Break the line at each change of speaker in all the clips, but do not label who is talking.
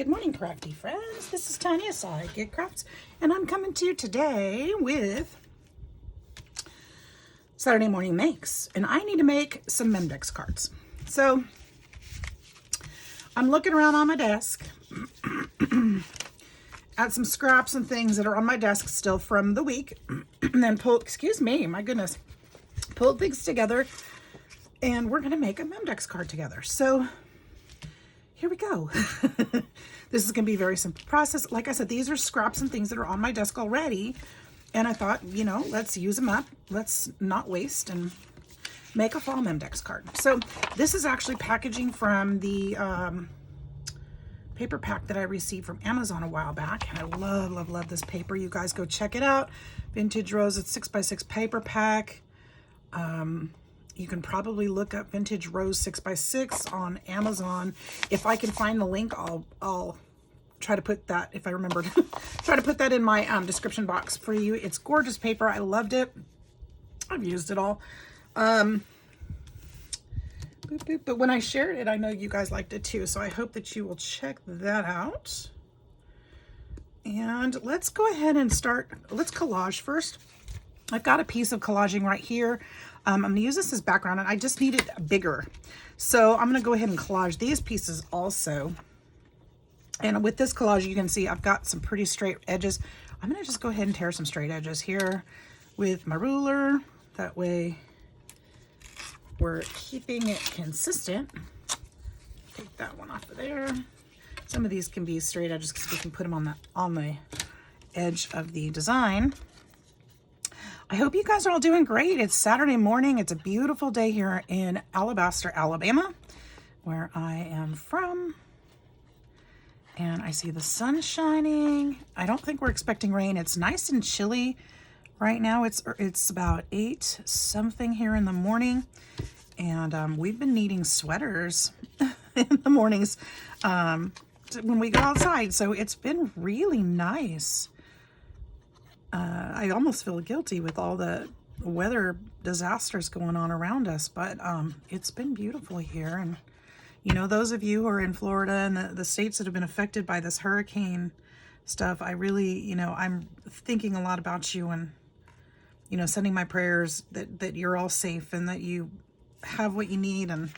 Good morning, crafty friends. This is Tanya Sidegigcrafts, and I'm coming to you today with Saturday morning makes. And I need to make some Memdex cards. So I'm looking around on my desk at some scraps and things that are on my desk still from the week, and then excuse me, my goodness, pulled things together, and we're gonna make a Memdex card together. So here we go. This is going to be a very simple process. Like I said, these are scraps and things that are on my desk already. And I thought, you know, let's use them up. Let's not waste and make a Fall Memdex card. So this is actually packaging from the paper pack that I received from Amazon a while back. And I love, love, love this paper. You guys go check it out. Vintage Rose, it's 6x6 paper pack. You can probably look up Vintage Rose 6x6 on Amazon. If I can find the link, I'll try to put that, if I remember, try to put that in my description box for you. It's gorgeous paper. I loved it. I've used it all. But when I shared it, I know you guys liked it too. So I hope that you will check that out. And let's go ahead and start. Let's collage first. I've got a piece of collaging right here. I'm going to use this as background, and I just need it bigger. So I'm going to go ahead and collage these pieces also. And with this collage, you can see I've got some pretty straight edges. I'm going to just go ahead and tear some straight edges here with my ruler. That way we're keeping it consistent. Take that one off of there. Some of these can be straight edges because we can put them on the edge of the design. I hope you guys are all doing great. It's Saturday morning. It's a beautiful day here in Alabaster, Alabama, where I am from. And I see the sun shining. I don't think we're expecting rain. It's nice and chilly right now. It's about 8 something here in the morning. And we've been needing sweaters in the mornings when we go outside. So it's been really nice. I almost feel guilty with all the weather disasters going on around us, but it's been beautiful here. And, you know, those of you who are in Florida and the states that have been affected by this hurricane stuff, I really, you know, I'm thinking a lot about you and, you know, sending my prayers that you're all safe and that you have what you need and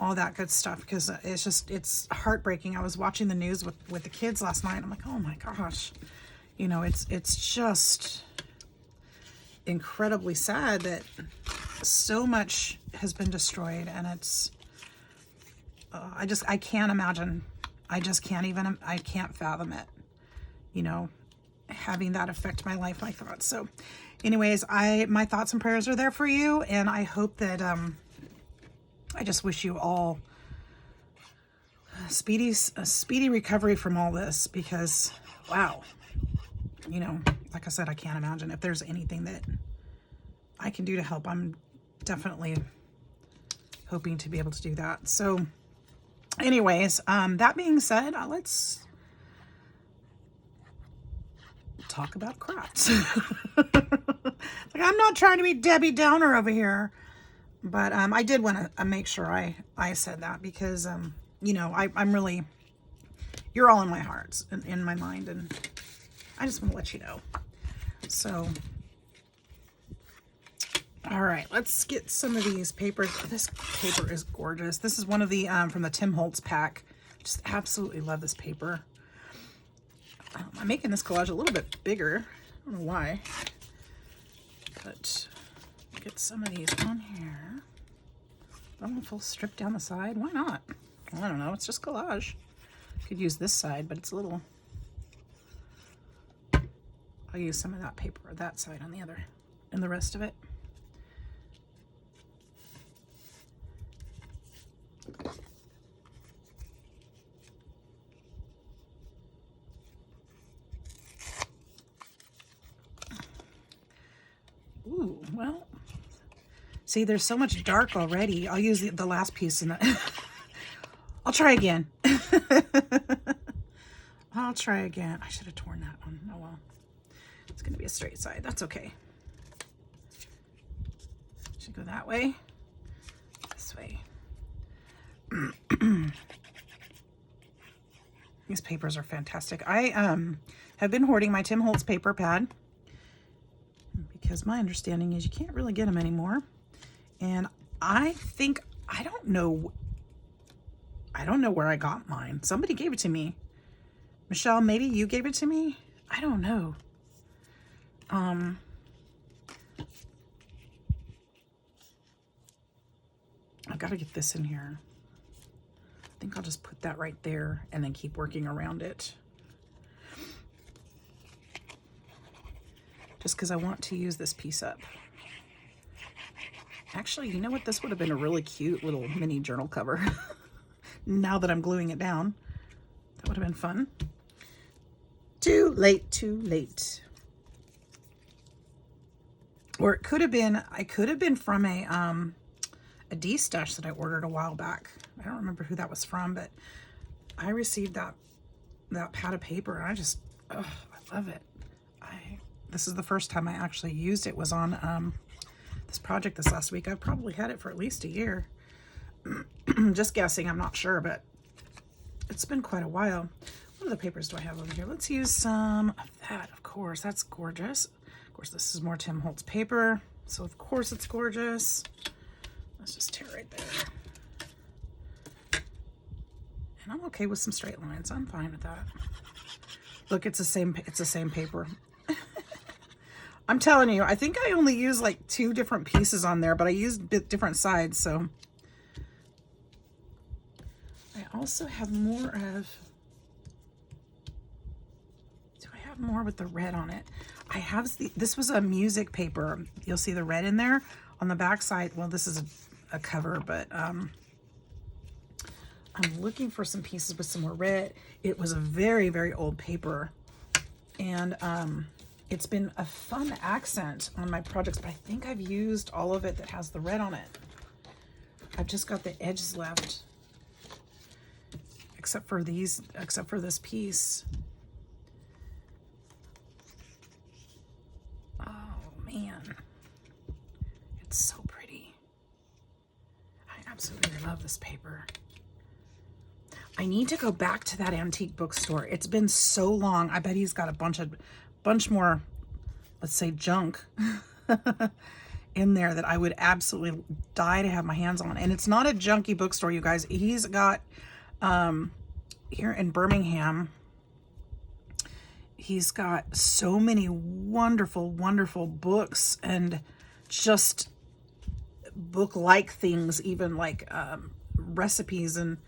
all that good stuff, because it's heartbreaking. I was watching the news with the kids last night. I'm like, oh my gosh. You know, it's just incredibly sad that so much has been destroyed, and it's, I can't imagine. I can't fathom it, you know, having that affect my life like that. So anyways, my thoughts and prayers are there for you, and I hope that, I just wish you all a speedy recovery from all this, because, wow. You know, like I said, I can't imagine. If there's anything that I can do to help, I'm definitely hoping to be able to do that. So anyways, that being said, let's talk about crafts. Like, I'm not trying to be Debbie Downer over here, but I did want to make sure I said that, because, you know, I'm really, you're all in my hearts and in my mind, and I just want to let you know. So, all right, let's get some of these papers. This paper is gorgeous. This is one of the, from the Tim Holtz pack. Just absolutely love this paper. I'm making this collage a little bit bigger. I don't know why. But get some of these on here. I'm going to full strip down the side. Why not? I don't know. It's just collage. Could use this side, but it's a little... I'll use some of that paper, or that side on the other, and the rest of it. Ooh, well, see, there's so much dark already. I'll use the last piece in the... I'll try again. I'll try again. I should have torn that one. Oh, well. It's going to be a straight side. That's okay. Should go that way. This way. These papers are fantastic. I have been hoarding my Tim Holtz paper pad because my understanding is you can't really get them anymore. And I think, I don't know where I got mine. Somebody gave it to me. Michelle, maybe you gave it to me? I don't know. I've got to get this in here. I think I'll just put that right there and then keep working around it. Just because I want to use this piece up. Actually, you know what? This would have been a really cute little mini journal cover. Now that I'm gluing it down. That would have been fun. Too late, too late. Or it could have been, I could have been from a D-stash that I ordered a while back. I don't remember who that was from, but I received that pad of paper, and I just, I love it. This is the first time I actually used it. Was on this project this last week. I've probably had it for at least a year. Just guessing, I'm not sure, but it's been quite a while. What other papers do I have over here? Let's use some of that, of course. That's gorgeous. Of course, this is more Tim Holtz paper, so of course it's gorgeous. Let's just tear right there. And I'm okay with some straight lines. I'm fine with that. Look, it's the same paper. I'm telling you, I think I only used like 2 different pieces on there, but I used different sides, so. I also have more of, do I have more with the red on it? I have, this was a music paper. You'll see the red in there on the back side. Well, this is a cover, but I'm looking for some pieces with some more red. It was a very, very old paper, and it's been a fun accent on my projects, but I think I've used all of it that has the red on it. I've just got the edges left, except for this piece. Oh man, it's so pretty. I absolutely love this paper. I need to go back to that antique bookstore. It's been so long. I bet he's got a bunch more, let's say, junk in there that I would absolutely die to have my hands on. And it's not a junky bookstore, you guys. He's got here in Birmingham, he's got so many wonderful, wonderful books and just book-like things, even like recipes and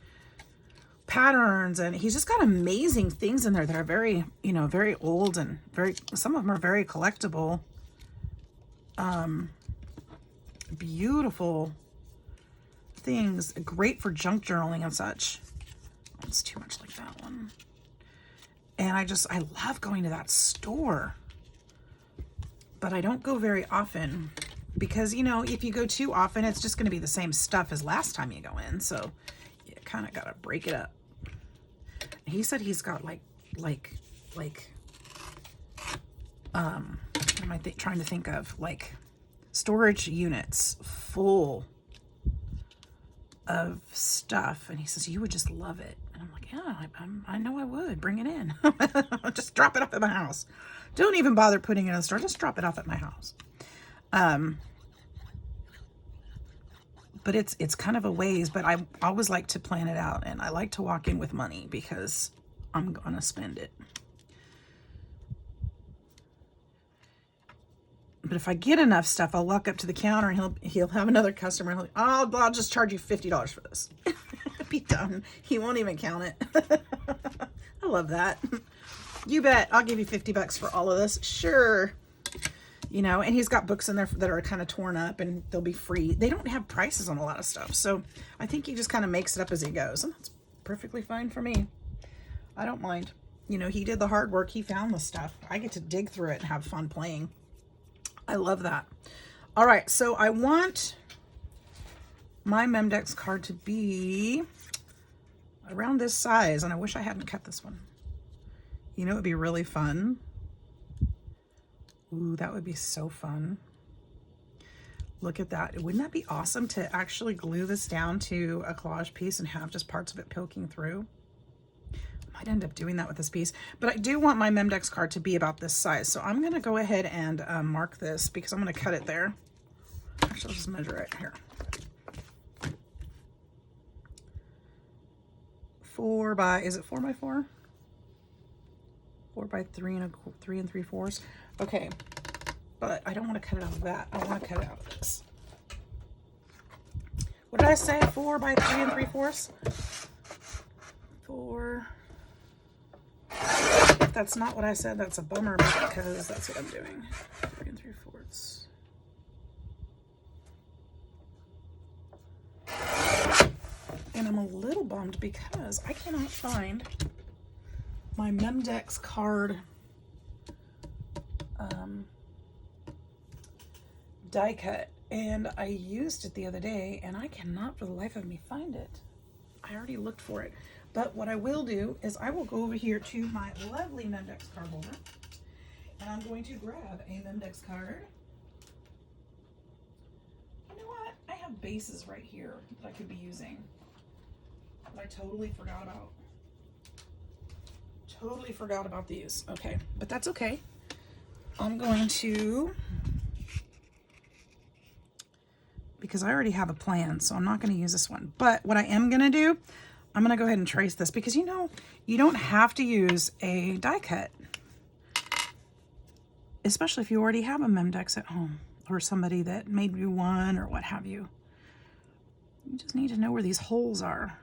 patterns, and he's just got amazing things in there that are very, very old, and some of them are very collectible. Beautiful things, great for junk journaling and such. It's too much like that one. And I love going to that store, but I don't go very often because, if you go too often, it's just going to be the same stuff as last time you go in. So you kind of got to break it up. He said he's got what am I trying to think of? Like storage units full of stuff. And he says, you would just love it. And I'm like, yeah, I know I would. Bring it in. Just drop it off at my house. Don't even bother putting it in the store. Just drop it off at my house. But it's kind of a ways, but I always like to plan it out, and I like to walk in with money because I'm gonna spend it. But if I get enough stuff, I'll walk up to the counter and he'll have another customer. And I'll just charge you $50 for this. Be done. He won't even count it. I love that. You bet. I'll give you $50 for all of this. Sure. And he's got books in there that are kind of torn up, and they'll be free. They don't have prices on a lot of stuff, so I think he just kind of makes it up as he goes, and that's perfectly fine for me. I don't mind. He did the hard work. He found the stuff. I get to dig through it and have fun playing. I love that. All right, so I want my Memdex card to be around this size, and I wish I hadn't cut this one. It'd be really fun. Ooh, that would be so fun. Look at that. Wouldn't that be awesome to actually glue this down to a collage piece and have just parts of it poking through? My I'd end up doing that with this piece, but I do want my Memdex card to be about this size. So I'm going to go ahead and mark this because I'm going to cut it there. Actually, I'll just measure it here. 4 by, is it 4 by 4? 4 by 3 and 3 3/4. Okay, but I don't want to cut it out of that. I want to cut it out of this. What did I say? 4 by 3 3/4? 4. If that's not what I said, that's a bummer because that's what I'm doing. 3 3/4. And I'm a little bummed because I cannot find my Memdex card die cut, and I used it the other day and I cannot for the life of me find it. I already looked for it, but what I will do is I will go over here to my lovely Memdex card holder and I'm going to grab a Memdex card. You know what? I have bases right here that I could be using that I totally forgot about. Totally forgot about these. Okay, but that's okay. I'm going to, because I already have a plan, so I'm not going to use this one. But what I am going to do, I'm going to go ahead and trace this because, you know, you don't have to use a die cut, especially if you already have a Memdex at home or somebody that made you one or what have you. You just need to know where these holes are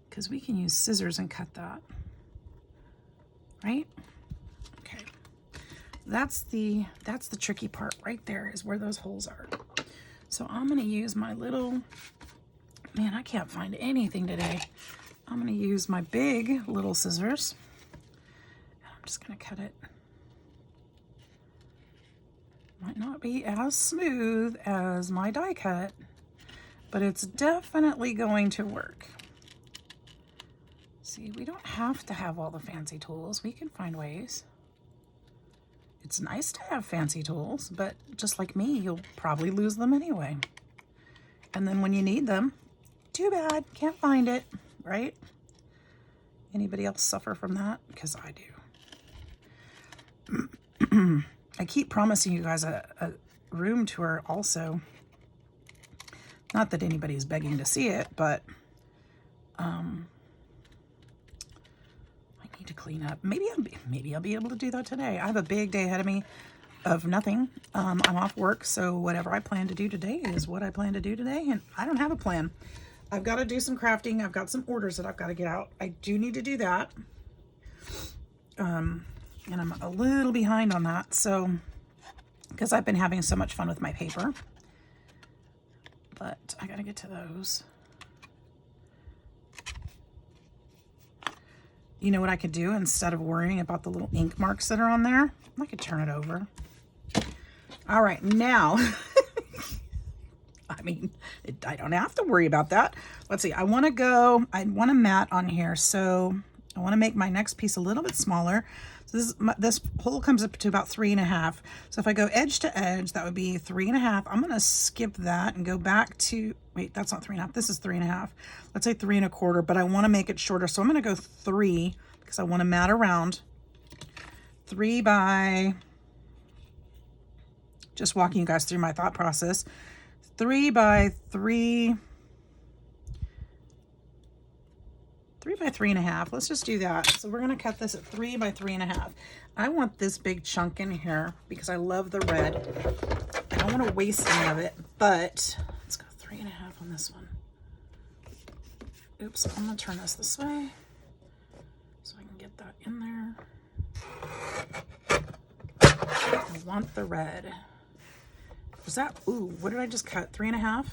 because we can use scissors and cut that, right? Okay. That's the tricky part right there, is where those holes are. So I'm going to use my little, man, I can't find anything today. I'm going to use my big little scissors. And I'm just going to cut it. Might not be as smooth as my die cut, but it's definitely going to work. See, we don't have to have all the fancy tools. We can find ways. It's nice to have fancy tools, but just like me, you'll probably lose them anyway. And then when you need them, too bad, can't find it, right? Anybody else suffer from that? Because I do. I keep promising you guys a room tour also. Not that anybody's begging to see it, but I need to clean up. Maybe I'll be able to do that today. I have a big day ahead of me of nothing. I'm off work, so whatever I plan to do today is what I plan to do today, and I don't have a plan. I've got to do some crafting. I've got some orders that I've got to get out. I do need to do that. And I'm a little behind on that, so because I've been having so much fun with my paper, but I gotta get to those. You know what I could do instead of worrying about the little ink marks that are on there? I could turn it over. All right, now, I mean, I don't have to worry about that. Let's see, I want a mat on here, so I want to make my next piece a little bit smaller. So this hole comes up to about 3.5. So if I go edge to edge, that would be 3.5. I'm going to skip that and go back to, wait, that's not 3.5. This is 3.5. Let's say 3.25, but I want to make it shorter. So I'm going to go 3 because I want to mat around. 3 by, just walking you guys through my thought process. 3 by 3. 3 by 3.5. Let's just do that. So we're going to cut this at 3 by 3.5. I want this big chunk in here because I love the red. I don't want to waste any of it, but let's go 3.5 on this one. Oops, I'm going to turn this way so I can get that in there. I want the red. Was that, ooh, what did I just cut? 3.5?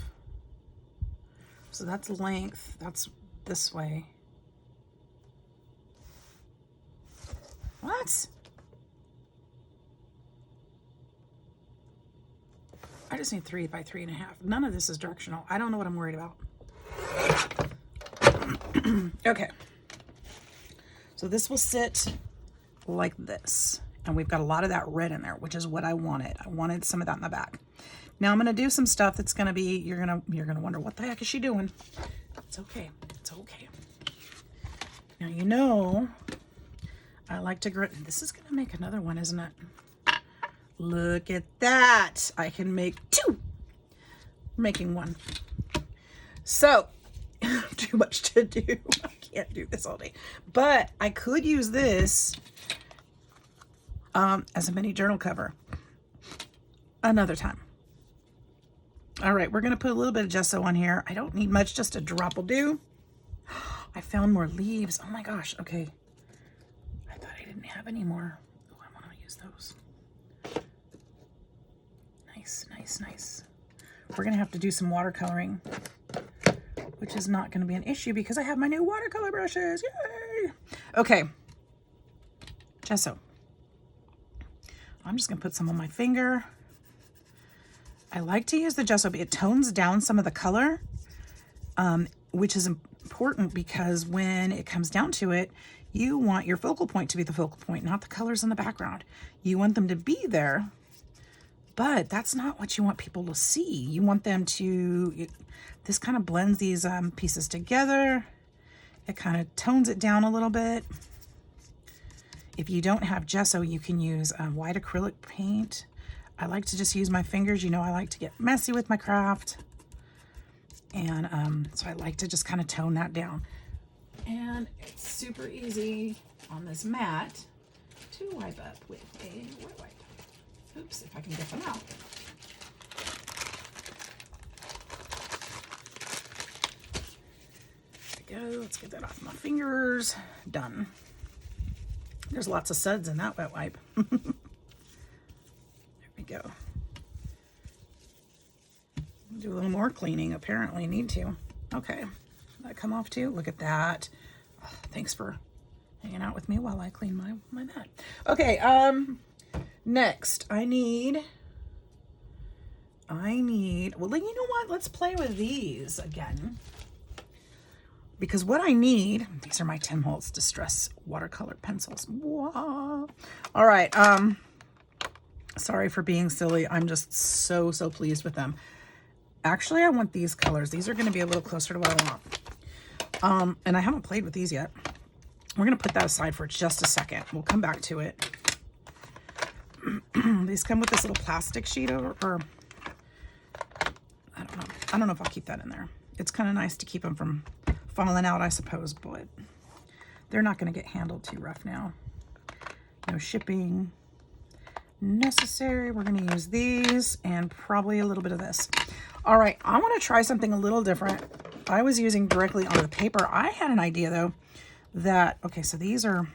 So that's length. That's this way. What? I just need 3 by 3.5. None of this is directional. I don't know what I'm worried about. Okay. So this will sit like this. And we've got a lot of that red in there, which is what I wanted. I wanted some of that in the back. Now I'm going to do some stuff that's going to be, you're going to wonder, what the heck is she doing? It's okay. It's okay. Now, you know, I like to grow. This is going to make another one, isn't it? Look at that. I can make 2. Making 1. So, too much to do. I can't do this all day. But I could use this as a mini journal cover another time. All right, we're going to put a little bit of gesso on here. I don't need much, just a drop will do. I found more leaves. Oh my gosh. Okay. I thought I didn't have any more. Oh, I want to use those. Nice, nice, nice. We're going to have to do some watercoloring, which is not going to be an issue because I have my new watercolor brushes. Yay! Okay. Gesso. I'm just going to put some on my finger. I like to use the gesso, but it tones down some of the color, which is important because when it comes down to it, you want your focal point to be the focal point, not the colors in the background. You want them to be there, but that's not what you want people to see. You want them to, this kind of blends these pieces together. It kind of tones it down a little bit. If you don't have gesso, you can use white acrylic paint. I like to just use my fingers. You know, I like to get messy with my craft. And so I like to just kind of tone that down. And it's super easy on this mat to wipe up with a wet wipe. Oops, if I can get them out. There we go. Let's get that off my fingers. Done. There's lots of suds in that wet wipe. Go. Do a little more cleaning, apparently need to. Okay, did that come off too? Look at that. Oh, thanks for hanging out with me while I clean my mat. Okay, next I need, well, you know what? Let's play with these again. Because what I need, these are my Tim Holtz Distress watercolor pencils. Wow. All right, sorry for being silly. I'm just so pleased with them. Actually, I want these colors. These are going to be a little closer to what I want. And I haven't played with these yet. We're going to put that aside for just a second. We'll come back to it. These come with this little plastic sheet or I don't know. I don't know if I'll keep that in there. It's kind of nice to keep them from falling out, I suppose, but they're not going to get handled too rough now. No shipping necessary. We're going to use these and probably a little bit of this. All right, I want to try something a little different. I was using directly onto the paper. I had an idea though that, okay, so these are,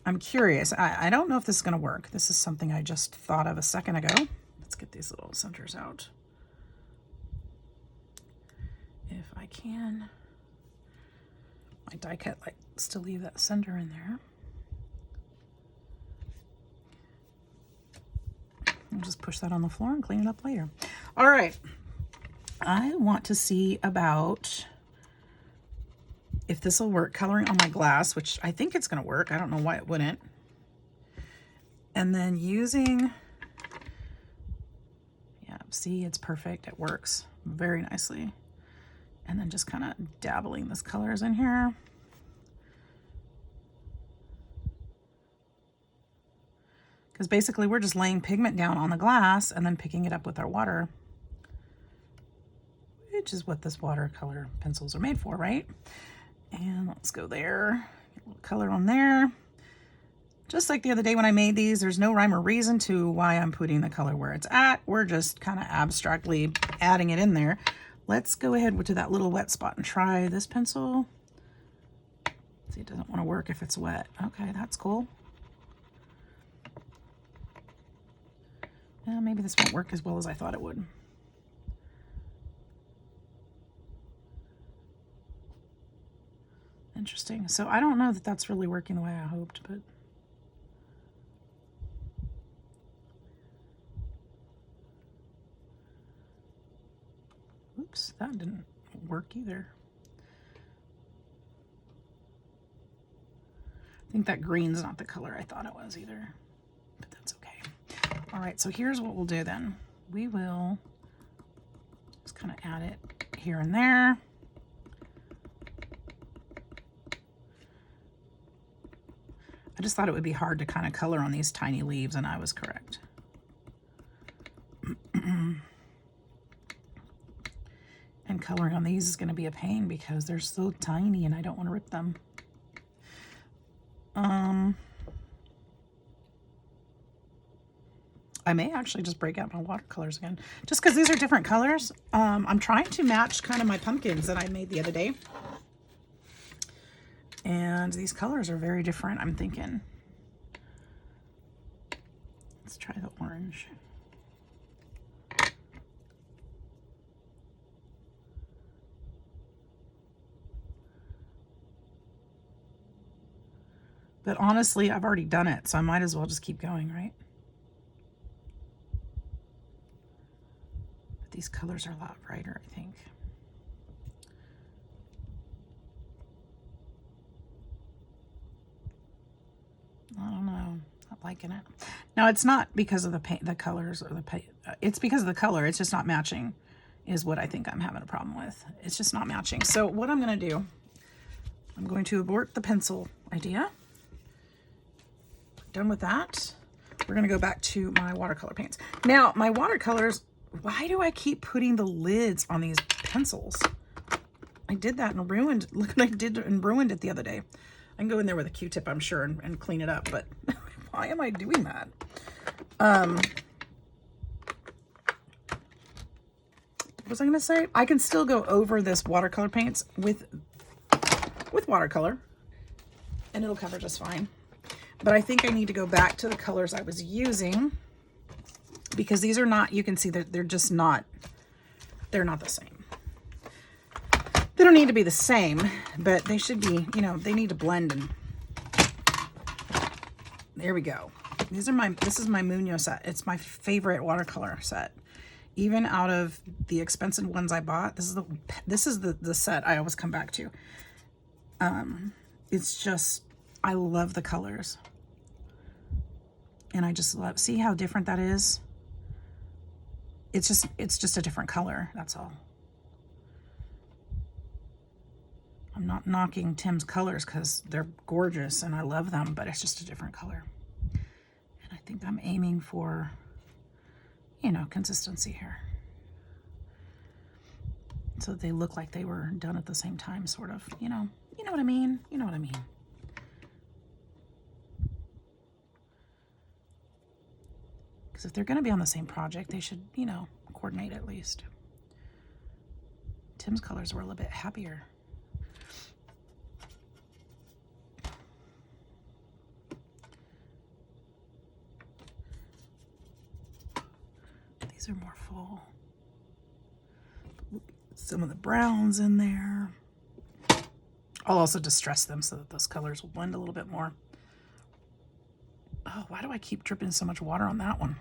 I'm curious. I don't know if this is going to work. This is something I just thought of a second ago. Let's get these little centers out. If I can. My die cut likes to leave that center in there. I'll just push that on the floor and clean it up later. All right. I want to see about if this will work coloring on my glass, which I think it's going to work. I don't know why it wouldn't. And then using, yeah, see, it's perfect. It works very nicely. And then just kind of dabbling these colors in here. Because basically we're just laying pigment down on the glass and then picking it up with our water, which is what this watercolor pencils are made for, right? And let's go there, get a little color on there. Just like the other day when I made these, there's no rhyme or reason to why I'm putting the color where it's at. We're just kind of abstractly adding it in there. Let's go ahead to that little wet spot and try this pencil. See, it doesn't want to work if it's wet. Okay, that's cool. Maybe this won't work as well as I thought it would. Interesting. So I don't know that that's really working the way I hoped, but oops, that didn't work either. I think that green's not the color I thought it was either, but that's okay. All right, so here's what we'll do then. We will just kind of add it here and there. I just thought it would be hard to kind of color on these tiny leaves, and I was correct. And coloring on these is going to be a pain because they're so tiny and I don't want to rip them. I may actually just break out my watercolors again, just because these are different colors. I'm trying to match kind of my pumpkins that I made the other day. And these colors are very different, I'm thinking. Let's try the orange. But honestly, I've already done it, so I might as well just keep going, right? But these colors are a lot brighter, I think. I don't know. Not liking it. Now, it's not because of the paint, the colors, or the paint. It's because of the color. It's just not matching, is what I think I'm having a problem with. It's just not matching. So what I'm going to do, I'm going to abort the pencil idea. Done with that. We're going to go back to my watercolor paints. Now, my watercolors, why do I keep putting the lids on these pencils? I did that and ruined, look what I did and ruined it the other day. I can go in there with a Q-tip, I'm sure, and clean it up, but why am I doing that? What was I going to say? I can still go over this watercolor paints with watercolor, and it'll cover just fine. But I think I need to go back to the colors I was using, because these are not, you can see that they're just not, they're not the same. They don't need to be the same, but they should be, you know, they need to blend. And there we go. These are this is my Munoz set. It's my favorite watercolor set. Even out of the expensive ones I bought, this is the set I always come back to. It's just, I love the colors. And I just love, see how different that is? It's just a different color, that's all. I'm not knocking Tim's colors because they're gorgeous and I love them, but it's just a different color. And I think I'm aiming for, you know, consistency here. So that they look like they were done at the same time, sort of, you know what I mean? You know what I mean. Because if they're going to be on the same project, they should, you know, coordinate at least. Tim's colors were a little bit happier. These are more full. Some of the browns in there. I'll also distress them so that those colors will blend a little bit more. Oh, why do I keep dripping so much water on that one?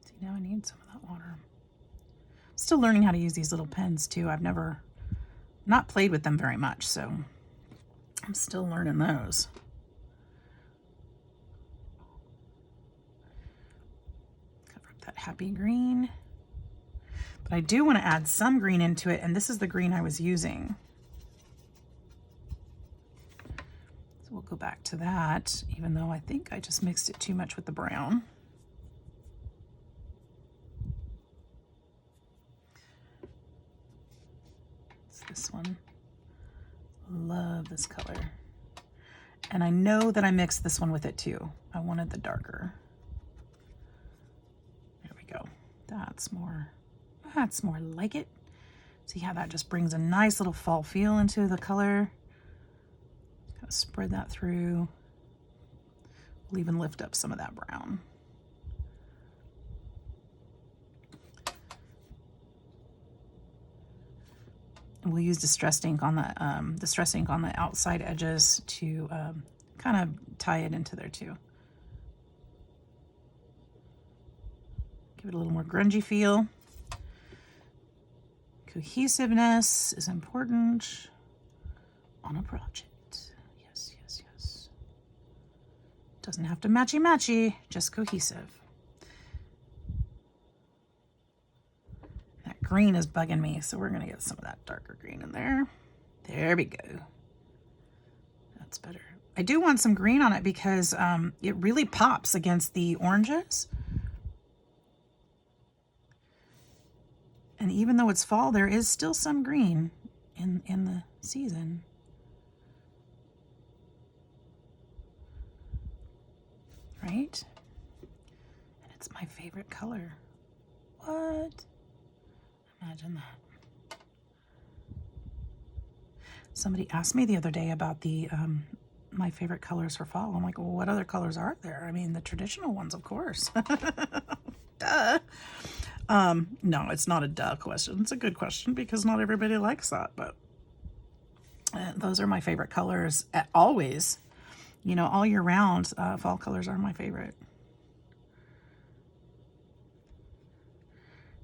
See, now I need some of that water. Still learning how to use these little pens too. I've not played with them very much, so I'm still learning those. Cover up that happy green. But I do want to add some green into it, and this is the green I was using. So we'll go back to that, even though I think I just mixed it too much with the brown. This one. Love this color. And I know that I mixed this one with it too. I wanted the darker. There we go. That's more like it. See how that just brings a nice little fall feel into the color. Gotta spread that through. We'll even lift up some of that brown. We'll use distressed ink on the outside edges to kind of tie it into there too. Give it a little more grungy feel. Cohesiveness is important on a project. Yes, yes, yes. Doesn't have to matchy-matchy, just cohesive. That green is bugging me, so we're gonna get some of that darker green in there. There we go. That's better. I do want some green on it because it really pops against the oranges. And even though it's fall, there is still some green in the season. Right? And it's my favorite color. What? Imagine that. Somebody asked me the other day about the my favorite colors for fall. I'm like, well, what other colors are there? I mean, the traditional ones, of course. Duh. No, it's not a duh question. It's a good question because not everybody likes that, but those are my favorite colors always. You know, all year round, fall colors are my favorite.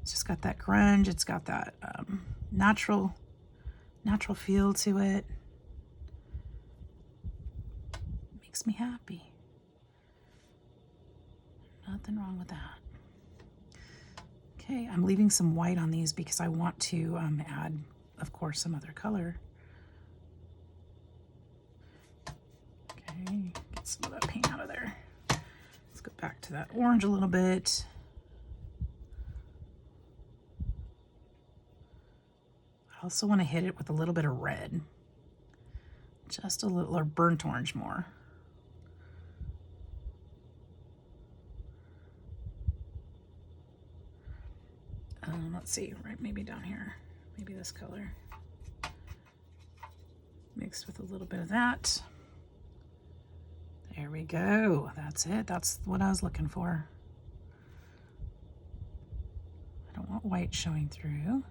It's just got that grunge. It's got that natural feel to it. Makes me happy. Nothing wrong with that. Okay, I'm leaving some white on these because I want to add, of course, some other color. Okay, get some of that paint out of there. Let's go back to that orange a little bit. I also want to hit it with a little bit of red. Just a little, or burnt orange more. Let's see, right, maybe down here, maybe this color. Mixed with a little bit of that. There we go. That's it. That's what I was looking for. I don't want white showing through.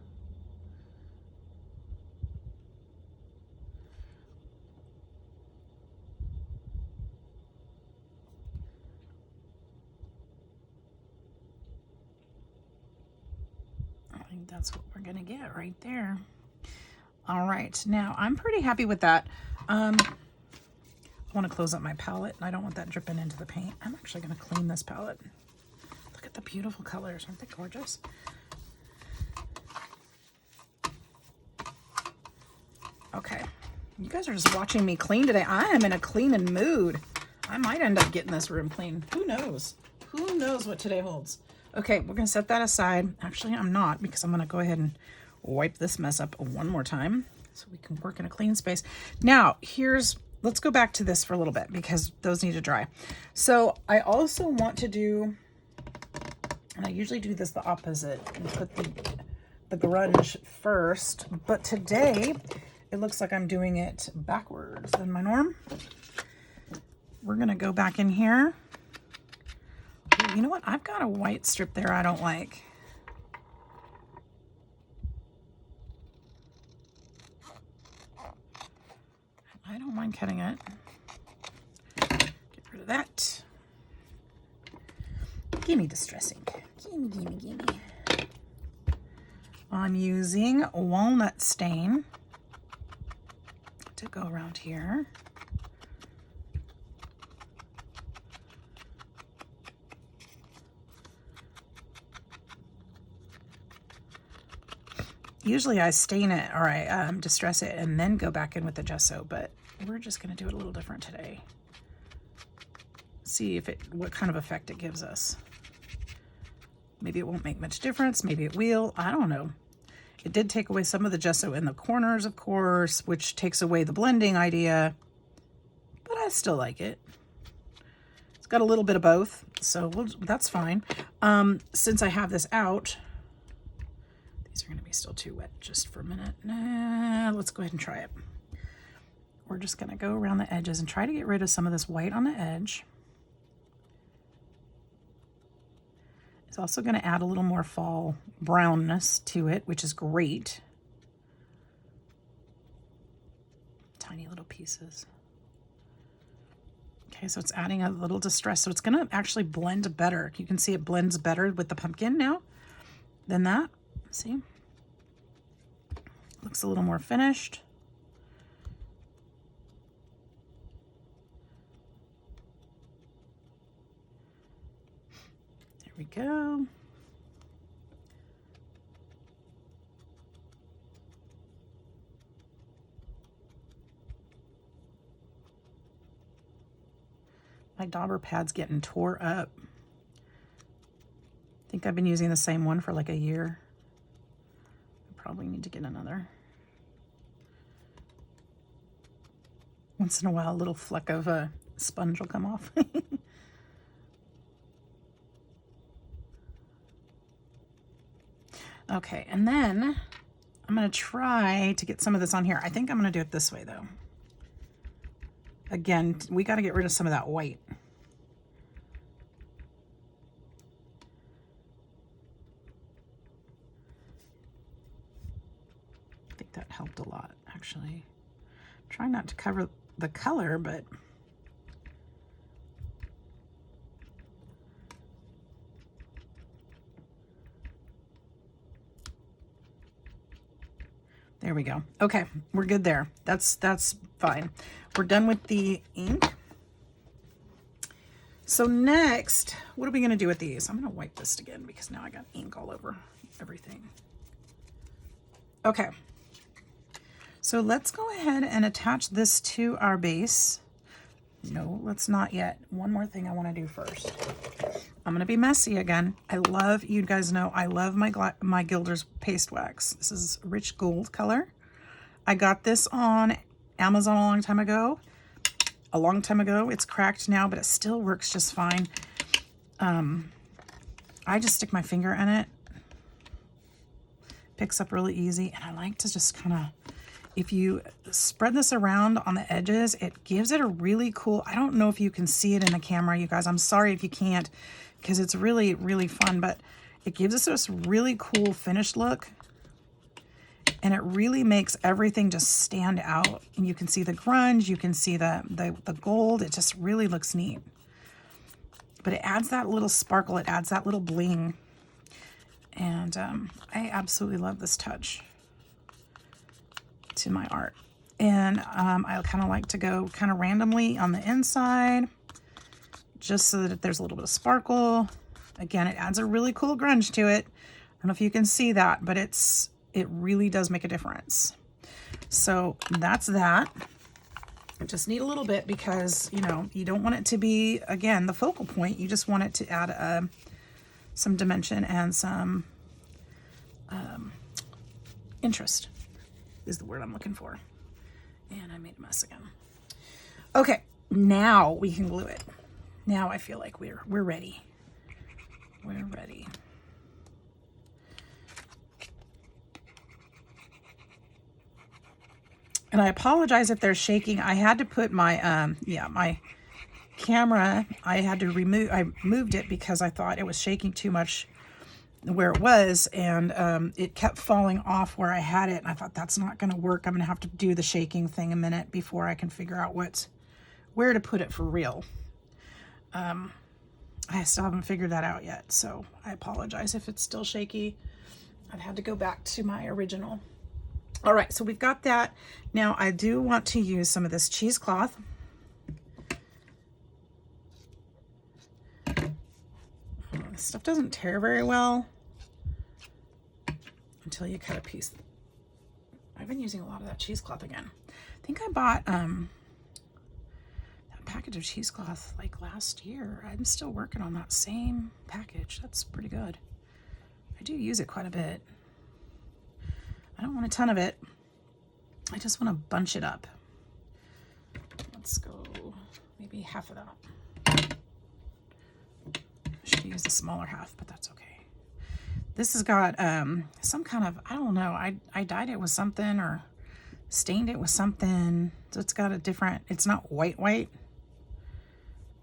I think that's what we're gonna get right there. All right, now I'm pretty happy with that. I want to close up my palette and I don't want that dripping into the paint. I'm actually going to clean this palette. Look at the beautiful colors. Aren't they gorgeous? Okay, you guys are just watching me clean today. I am in a cleaning mood. I might end up getting this room clean. Who knows? Who knows what today holds? Okay, we're going to set that aside. Actually, I'm not, because I'm going to go ahead and wipe this mess up one more time so we can work in a clean space. Now, let's go back to this for a little bit because those need to dry. So I also want to do, and I usually do this the opposite and put the grunge first, but today it looks like I'm doing it backwards than my norm. We're going to go back in here. You know what? I've got a white strip there I don't like. I don't mind cutting it. Get rid of that. Gimme distress ink. Gimme, gimme, gimme. I'm using walnut stain to go around here. Usually I stain it or I distress it and then go back in with the gesso, but we're just going to do it a little different today. See what kind of effect it gives us. Maybe it won't make much difference. Maybe it will. I don't know. It did take away some of the gesso in the corners, of course, which takes away the blending idea, but I still like it. It's got a little bit of both, so that's fine. Since I have this out, these are going to be still too wet just for a minute. Nah, let's go ahead and try it. We're just going to go around the edges and try to get rid of some of this white on the edge. It's also going to add a little more fall brownness to it, which is great. Tiny little pieces. Okay, so it's adding a little distress. So it's going to actually blend better. You can see it blends better with the pumpkin now than that. See? Looks a little more finished. There we go. My dauber pad's getting tore up. I think I've been using the same one for like a year. I probably need to get another. Once in a while, a little fleck of a sponge will come off. Okay, and then I'm going to try to get some of this on here. I think I'm going to do it this way, though. Again, we got to get rid of some of that white. I think that helped a lot, actually. Try not to cover the color, but there we go. Okay, we're good there. That's fine. We're done with the ink. So next, what are we gonna do with these? I'm gonna wipe this again because now I got ink all over everything. Okay, so let's go ahead and attach this to our base. No, let's not yet. One more thing I wanna do first. I'm gonna be messy again. I love, you guys know, I love my Gilder's paste wax. This is rich gold color. I got this on Amazon a long time ago. It's cracked now, but it still works just fine. I just stick my finger in it. Picks up really easy, and I like to just kind of, if you spread this around on the edges, it gives it a really cool, I don't know if you can see it in the camera, you guys. I'm sorry if you can't, because it's really, really fun, but it gives us this really cool finished look. And it really makes everything just stand out. And you can see the grunge, you can see the gold. It just really looks neat. But it adds that little sparkle, it adds that little bling. And I absolutely love this touch to my art. And I kind of like to go kind of randomly on the inside, just so that there's a little bit of sparkle. Again, it adds a really cool grunge to it. I don't know if you can see that, but it really does make a difference. So that's that. I just need a little bit because, you know, you don't want it to be, again, the focal point. You just want it to add some dimension and some interest is the word I'm looking for. And I made a mess again. Okay, now we can glue it. Now I feel like we're ready. We're ready. And I apologize if there's shaking. I had to put my, my camera, I moved it because I thought it was shaking too much where it was, and it kept falling off where I had it, and I thought that's not gonna work. I'm gonna have to do the shaking thing a minute before I can figure out where to put it for real. I still haven't figured that out yet, so I apologize if it's still shaky. I've had to go back to my original. All right, so we've got that. Now I do want to use some of this cheesecloth. This stuff doesn't tear very well until you cut a piece. I've been using a lot of that cheesecloth again. I think I bought that package of cheesecloth like last year. I'm still working on that same package. That's pretty good. I do use it quite a bit. I don't want a ton of it. I just want to bunch it up. Let's go maybe half of that. I should use the smaller half, but that's okay. This has got some kind of, I don't know, I dyed it with something or stained it with something. So it's got a different, it's not white,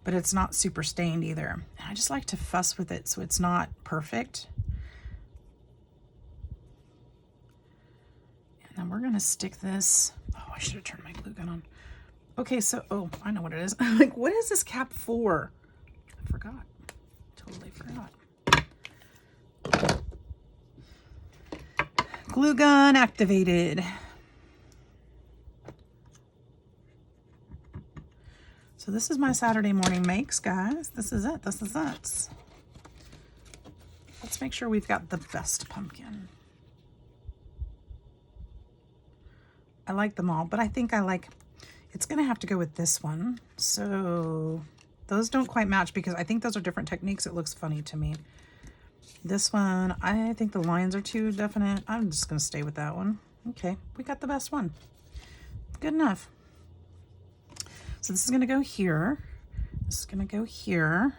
but it's not super stained either. And I just like to fuss with it so it's not perfect. And we're gonna stick this, oh, I should have turned my glue gun on. Okay, so, oh, I know what it is. I'm like, what is this cap for? I forgot, totally forgot. Glue gun activated. So this is my Saturday morning makes, guys. This is it, this is it. Let's make sure we've got the best pumpkin. I like them all, but I think it's gonna have to go with this one. So those don't quite match because I think those are different techniques. It looks funny to me. This one, I think the lines are too definite. I'm just gonna stay with that one. Okay, we got the best one. Good enough. So this is gonna go here. This is gonna go here.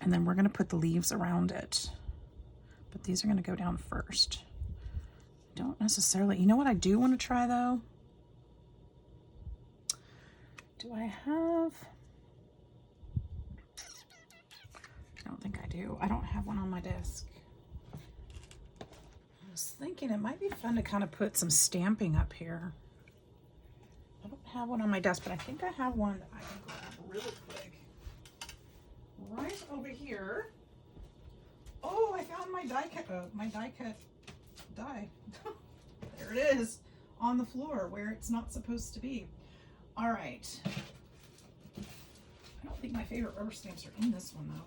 And then we're gonna put the leaves around it. But these are gonna go down first. Don't necessarily, you know what I do want to try though? Do I have? I don't think I do. I don't have one on my desk. I was thinking it might be fun to kind of put some stamping up here. I don't have one on my desk, but I think I have one that I can grab really quick. Right over here. Oh, I found my die cut. Die. There it is on the floor where it's not supposed to be. All right. I don't think my favorite rubber stamps are in this one though.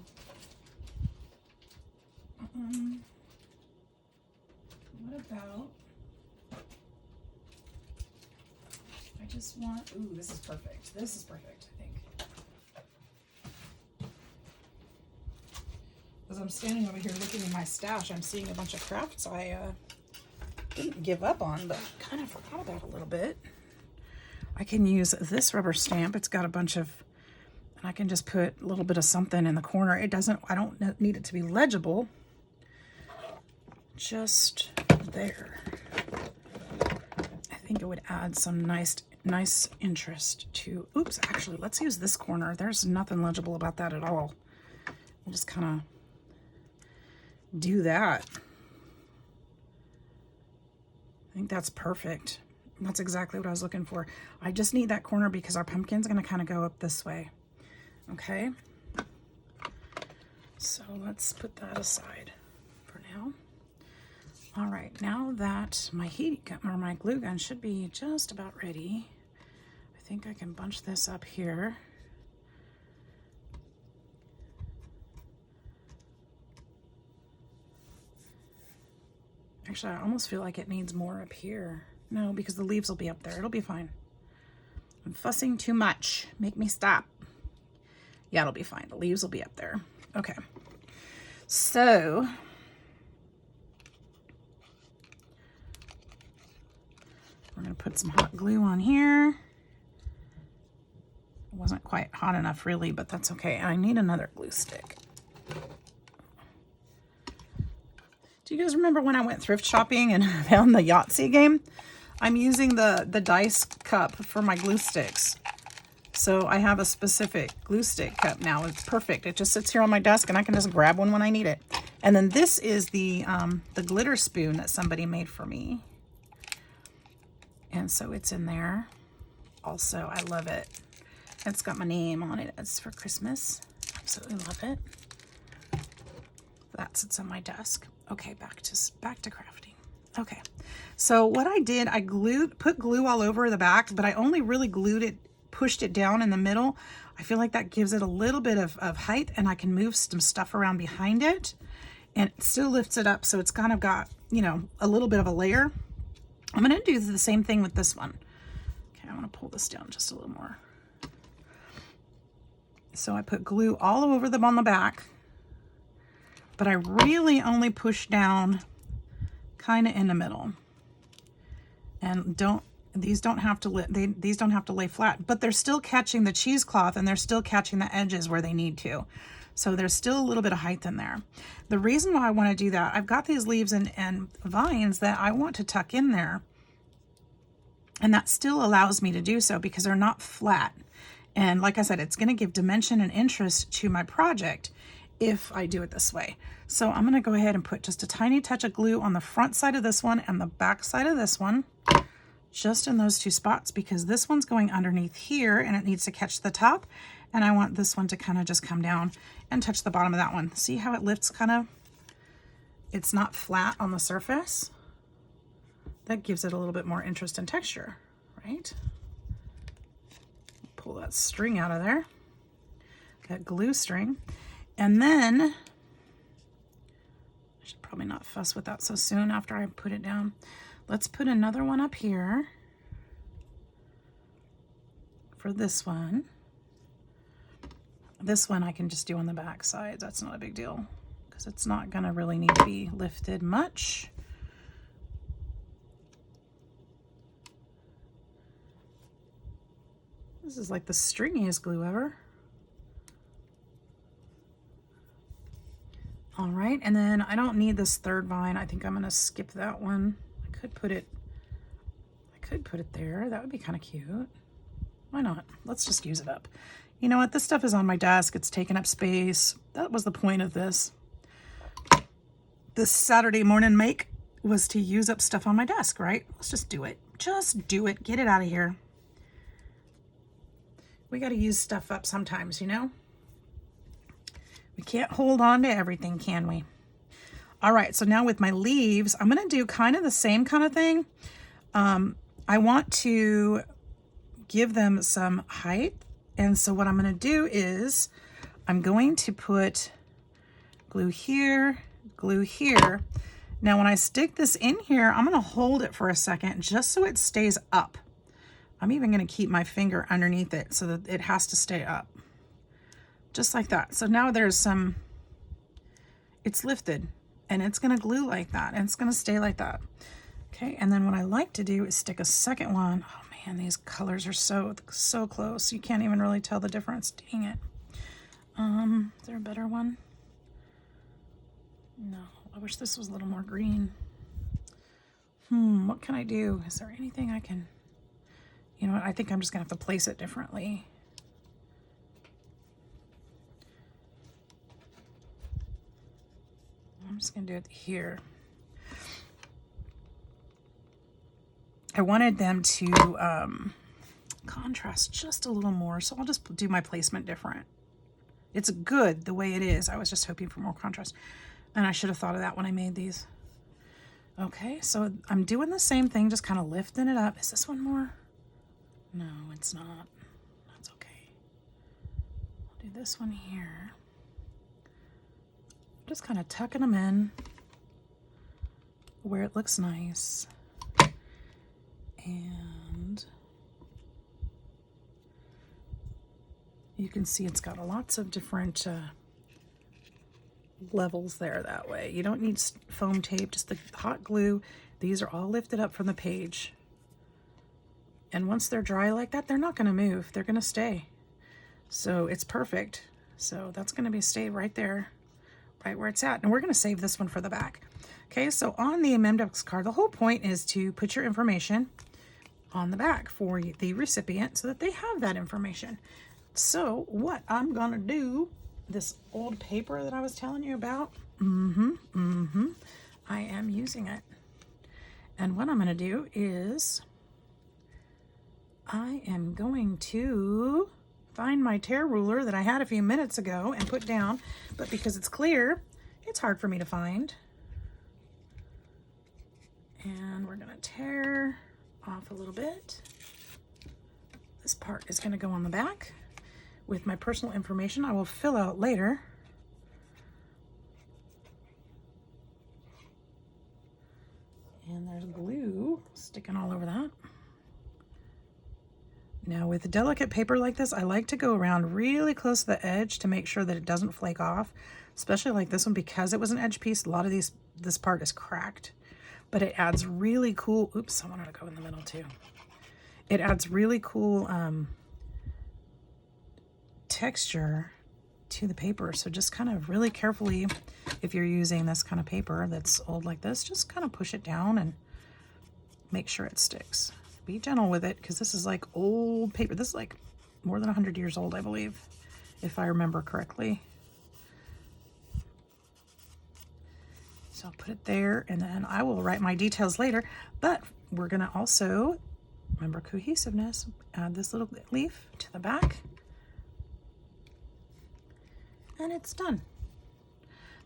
What about, I just want, ooh, this is perfect. This is perfect, I think. As I'm standing over here looking in my stash, I'm seeing a bunch of crafts I didn't give up on, but kind of forgot about a little bit. I can use this rubber stamp. It's got a bunch of, and I can just put a little bit of something in the corner. It doesn't, I don't need it to be legible. Just there. I think it would add some nice interest to, oops, actually, let's use this corner. There's nothing legible about that at all. We'll just kind of do that. I think that's perfect. That's exactly what I was looking for. I just need that corner because our pumpkin's gonna kind of go up this way. Okay. So let's put that aside for now. All right, now that my heat gun or my glue gun should be just about ready, I think I can bunch this up here. Actually, I almost feel like it needs more up here. No, because the leaves will be up there. It'll be fine. I'm fussing too much. Make me stop. Yeah, it'll be fine. The leaves will be up there. Okay. So, we're going to put some hot glue on here. It wasn't quite hot enough really, but that's okay. I need another glue stick. Do you guys remember when I went thrift shopping and found the Yahtzee game? I'm using the dice cup for my glue sticks. So I have a specific glue stick cup now. It's perfect. It just sits here on my desk and I can just grab one when I need it. And then this is the glitter spoon that somebody made for me. And so it's in there. Also, I love it. It's got my name on it. It's for Christmas. Absolutely love it. That sits on my desk. Okay, back to crafting. Okay, so what I did, I put glue all over the back, but I only really pushed it down in the middle. I feel like that gives it a little bit of height, and I can move some stuff around behind it, and it still lifts it up, so it's kind of got, you know, a little bit of a layer. I'm gonna do the same thing with this one. Okay, I'm gonna pull this down just a little more. So I put glue all over them on the back, but I really only push down kind of in the middle. And these don't have to lay flat, but they're still catching the cheesecloth and they're still catching the edges where they need to. So there's still a little bit of height in there. The reason why I want to do that, I've got these leaves and vines that I want to tuck in there. And that still allows me to do so because they're not flat. And like I said, it's going to give dimension and interest to my project if I do it this way. So I'm going to go ahead and put just a tiny touch of glue on the front side of this one and the back side of this one, just in those two spots, because this one's going underneath here and it needs to catch the top. And I want this one to kind of just come down and touch the bottom of that one. See how it lifts kind of? It's not flat on the surface. That gives it a little bit more interest and texture, right? Pull that string out of there, that glue string. And then Should probably not fuss with that so soon after I put it down. Let's put another one up here for this one. This one I can just do on the back side. That's not a big deal because it's not gonna really need to be lifted much. This is like the stringiest glue ever. All right, and then I don't need this third vine. I think I'm gonna skip that one. I could put it there. That would be kind of cute. Why not? Let's just use it up. You know what? This stuff is on my desk. It's taking up space. That was the point of this. This Saturday morning make was to use up stuff on my desk, right? Let's just do it. Just do it. Get it out of here. We got to use stuff up sometimes, you know? We can't hold on to everything, can we? All right, so now with my leaves, I'm going to do kind of the same kind of thing. I want to give them some height. And so what I'm going to do is I'm going to put glue here, glue here. Now when I stick this in here, I'm going to hold it for a second just so it stays up. I'm even going to keep my finger underneath it so that it has to stay up. Just like that. So now there's some, it's lifted and it's going to glue like that and it's going to stay like that. Okay, and then what I like to do is stick a second one. Oh man, these colors are so close. You can't even really tell the difference. Dang it. Is there a better one? No, I wish this was a little more green. What can I do? Is there anything I can, you know what? I think I'm just gonna have to place it differently. I'm just gonna do it here. I wanted them to contrast just a little more, so I'll just do my placement different. It's good the way it is. I was just hoping for more contrast, and I should have thought of that when I made these. Okay, so I'm doing the same thing, just kind of lifting it up. Is this one more? No, it's not. That's okay. I'll do this one here. Just kind of tucking them in where it looks nice. And you can see it's got lots of different levels there that way. You don't need foam tape, just the hot glue. These are all lifted up from the page. And once they're dry like that, they're not going to move. They're going to stay. So it's perfect. So that's going to be stay right there, right where it's at. And we're going to save this one for the back. Okay, so on the Memdex card, the whole point is to put your information on the back for the recipient so that they have that information. So what I'm gonna do, this old paper that I was telling you about, I am using it. And what I'm gonna do is I am going to find my tear ruler that I had a few minutes ago and put down, but because it's clear, it's hard for me to find. And we're gonna tear off a little bit. This part is going to go on the back with my personal information I will fill out later. And there's glue sticking all over that. Now with delicate paper like this, I like to go around really close to the edge to make sure that it doesn't flake off, especially like this one because it was an edge piece. A lot of this part is cracked. But it adds really cool, oops, I wanted to go in the middle too. It adds really cool texture to the paper. So just kind of really carefully, if you're using this kind of paper that's old like this, just kind of push it down and make sure it sticks. Be gentle with it because this is like old paper. This is like more than 100 years old, I believe, if I remember correctly. So I'll put it there and then I will write my details later, but we're gonna also, remember cohesiveness, add this little leaf to the back and it's done.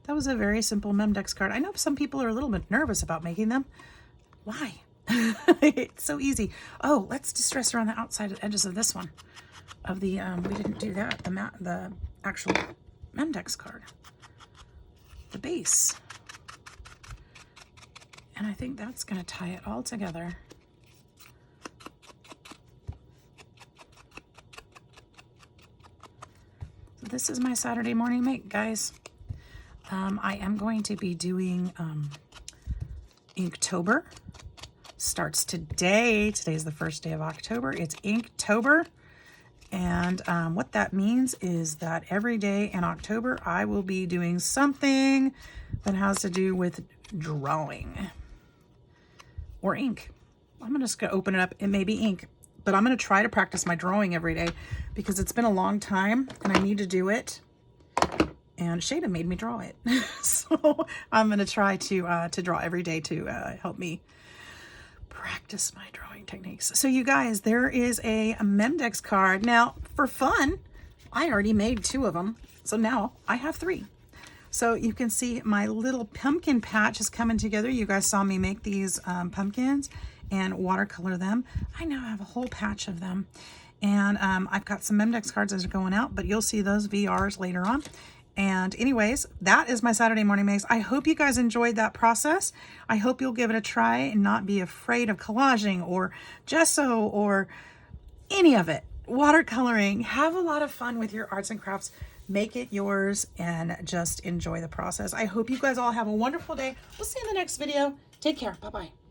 That was a very simple Memdex card. I know some people are a little bit nervous about making them. Why? It's so easy. Oh, let's distress around the outside edges of this one. Of the, we didn't do that, the, the actual Memdex card. The base. And I think that's going to tie it all together. So this is my Saturday morning make, guys. I am going to be doing Inktober. Starts today. Today's the first day of October. It's Inktober. And what that means is that every day in October, I will be doing something that has to do with drawing or ink. I'm just going to open it up. It may be ink, but I'm going to try to practice my drawing every day because it's been a long time and I need to do it. And Shada made me draw it. So I'm going to try to draw every day to help me practice my drawing techniques. So you guys, there is a Memdex card. Now, for fun, I already made 2 of them. So now I have 3. So you can see my little pumpkin patch is coming together. You guys saw me make these pumpkins and watercolor them. I now have a whole patch of them. And I've got some Memdex cards that are going out, but you'll see those VRs later on. And anyways, that is my Saturday morning makes. I hope you guys enjoyed that process. I hope you'll give it a try and not be afraid of collaging or gesso or any of it. Watercoloring. Have a lot of fun with your arts and crafts. Make it yours and just enjoy the process. I hope you guys all have a wonderful day. We'll see you in the next video. Take care. Bye-bye.